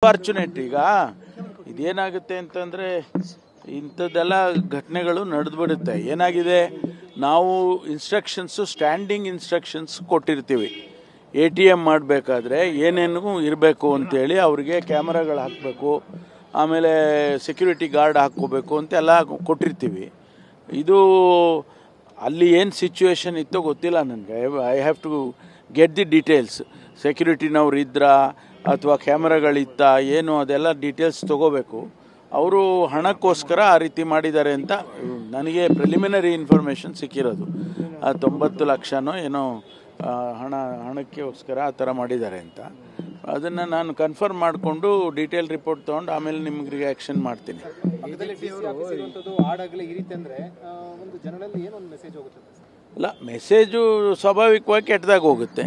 Fortunate ಈಗ ಇದೇನಾಗುತ್ತೆ ಅಂತಂದರೆ ಇಂಥದ್ದೆಲ್ಲ ಘಟನೆಗಳು ನಡೆದುಬಿಡುತ್ತೆ. ಏನಾಗಿದೆ, ನಾವು ಇನ್ಸ್ಟ್ರಕ್ಷನ್ಸು ಸ್ಟ್ಯಾಂಡಿಂಗ್ ಇನ್ಸ್ಟ್ರಕ್ಷನ್ಸ್ ಕೊಟ್ಟಿರ್ತೀವಿ. ATM ಮಾಡಬೇಕಾದ್ರೆ ಏನೇನು ಇರಬೇಕು ಅಂತೇಳಿ ಅವ್ರಿಗೆ ಕ್ಯಾಮ್ರಾಗಳು ಹಾಕಬೇಕು, ಆಮೇಲೆ ಸೆಕ್ಯೂರಿಟಿ ಗಾರ್ಡ್ ಹಾಕ್ಕೋಬೇಕು ಅಂತೆಲ್ಲ ಕೊಟ್ಟಿರ್ತೀವಿ. ಇದು ಅಲ್ಲಿ ಏನು ಸಿಚುವೇಶನ್ ಇತ್ತೋ ಗೊತ್ತಿಲ್ಲ ನನಗೆ. I have to get the details. ಸೆಕ್ಯೂರಿಟಿನವ್ರು ಇದ್ರಾ ಅಥವಾ ಕ್ಯಾಮ್ರಾಗಳಿತ್ತ ಏನು, ಅದೆಲ್ಲ ಡೀಟೇಲ್ಸ್ ತೊಗೋಬೇಕು. ಅವರು ಹಣಕ್ಕೋಸ್ಕರ ಆ ರೀತಿ ಮಾಡಿದ್ದಾರೆ ಅಂತ ನನಗೆ ಪ್ರಿಲಿಮಿನರಿ ಇನ್ಫಾರ್ಮೇಷನ್ ಸಿಕ್ಕಿರೋದು. 90 ಲಕ್ಷನೋ ಏನೋ ಹಣಕ್ಕೋಸ್ಕರ ಆ ಥರ ಮಾಡಿದ್ದಾರೆ ಅಂತ. ಅದನ್ನು ನಾನು ಕನ್ಫರ್ಮ್ ಮಾಡಿಕೊಂಡು ಡೀಟೇಲ್ ರಿಪೋರ್ಟ್ ತೊಗೊಂಡು ಆಮೇಲೆ ನಿಮ್ಗೆ ರಿಯಾಕ್ಷನ್ ಮಾಡ್ತೀನಿ. ಅಲ್ಲ, ಮೆಸೇಜು ಸ್ವಾಭಾವಿಕವಾಗಿ ಕೆಟ್ಟದಾಗ ಹೋಗುತ್ತೆ.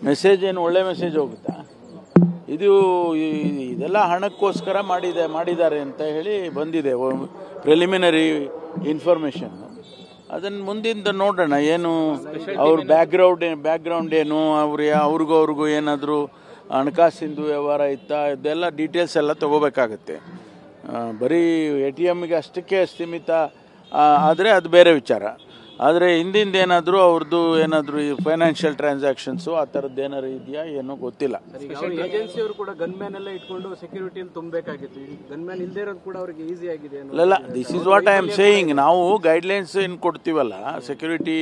ಮೆಸೇಜ್ ಏನು ಒಳ್ಳೆ ಮೆಸೇಜ್ ಹೋಗುತ್ತಾ? ಇದೆಲ್ಲ ಹಣಕ್ಕೋಸ್ಕರ ಮಾಡಿದ್ದಾರೆ ಅಂತ ಹೇಳಿ ಬಂದಿದೆ ಪ್ರಿಲಿಮಿನರಿ ಇನ್ಫಾರ್ಮೇಷನ್. ಅದನ್ನು ಮುಂದಿಂದ ನೋಡೋಣ. ಏನು ಅವ್ರ ಬ್ಯಾಕ್ಗ್ರೌಂಡ್ ಏನು, ಅವ್ರಿಗೂ ಏನಾದರೂ ಹಣಕಾಸಿಂದು ವ್ಯವಹಾರ ಇತ್ತಾ, ಇದೆಲ್ಲ ಡೀಟೇಲ್ಸ್ ಎಲ್ಲ ತೊಗೋಬೇಕಾಗತ್ತೆ. ಬರೀ ATMಗೆ ಅಷ್ಟಕ್ಕೆ ಸೀಮಿತ ಆದರೆ ಅದು ಬೇರೆ ವಿಚಾರ. ಆದರೆ ಹಿಂದಿಂದ ಏನಾದರೂ ಅವ್ರದ್ದು ಏನಾದರೂ ಫೈನಾನ್ಷಿಯಲ್ ಟ್ರಾನ್ಸಾಕ್ಷನ್ಸು ಆ ಥರದ್ದು ಏನಾದ್ರು ಇದೆಯಾ ಏನೋ ಗೊತ್ತಿಲ್ಲ. ಏಜೆನ್ಸಿಯವರು ಕೂಡ ಗನ್ಮ್ಯಾನ್ ಎಲ್ಲ ಇಟ್ಕೊಂಡು ಸೆಕ್ಯೂರಿಟಿಯಲ್ಲಿ ತುಂಬಬೇಕಾಗಿತ್ತು. ಗನ್ಮ್ಯಾನ್ ಇಲ್ಲದೆ ಇರೋದು ಕೂಡ ಅವ್ರಿಗೆ ಈಸಿ ಆಗಿದೆ. ಅಲ್ಲ, this is what I am saying. ನಾವು ಗೈಡ್ಲೈನ್ಸ್ ಏನು ಕೊಡ್ತೀವಲ್ಲ, ಸೆಕ್ಯೂರಿಟಿ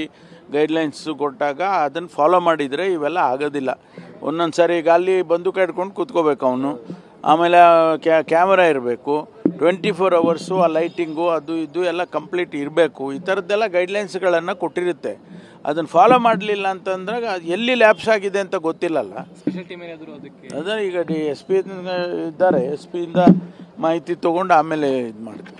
ಗೈಡ್ಲೈನ್ಸ್ ಕೊಟ್ಟಾಗ ಅದನ್ನು ಫಾಲೋ ಮಾಡಿದರೆ ಇವೆಲ್ಲ ಆಗೋದಿಲ್ಲ. ಒಂದೊಂದು ಸಾರಿ ಈಗ ಅಲ್ಲಿ ಬಂದೂಕ ಇಟ್ಕೊಂಡು ಕೂತ್ಕೋಬೇಕು ಅವನು, ಆಮೇಲೆ ಕ್ಯಾಮರಾ ಇರಬೇಕು, 24 ಅವರ್ಸು ಆ ಲೈಟಿಂಗು ಅದು ಇದು ಎಲ್ಲ ಕಂಪ್ಲೀಟ್ ಇರಬೇಕು. ಈ ಥರದ್ದೆಲ್ಲ ಗೈಡ್ಲೈನ್ಸ್ಗಳನ್ನು ಕೊಟ್ಟಿರುತ್ತೆ. ಅದನ್ನು ಫಾಲೋ ಮಾಡಲಿಲ್ಲ ಅಂತಂದಾಗ ಎಲ್ಲಿ ಲ್ಯಾಪ್ಸ್ ಆಗಿದೆ ಅಂತ ಗೊತ್ತಿಲ್ಲಲ್ಲ. ಅದೇ ಈಗ SP ಇದ್ದಾರೆ, SP ಇಂದ ಮಾಹಿತಿ ತೊಗೊಂಡು ಆಮೇಲೆ ಇದು ಮಾಡ್ತೀವಿ.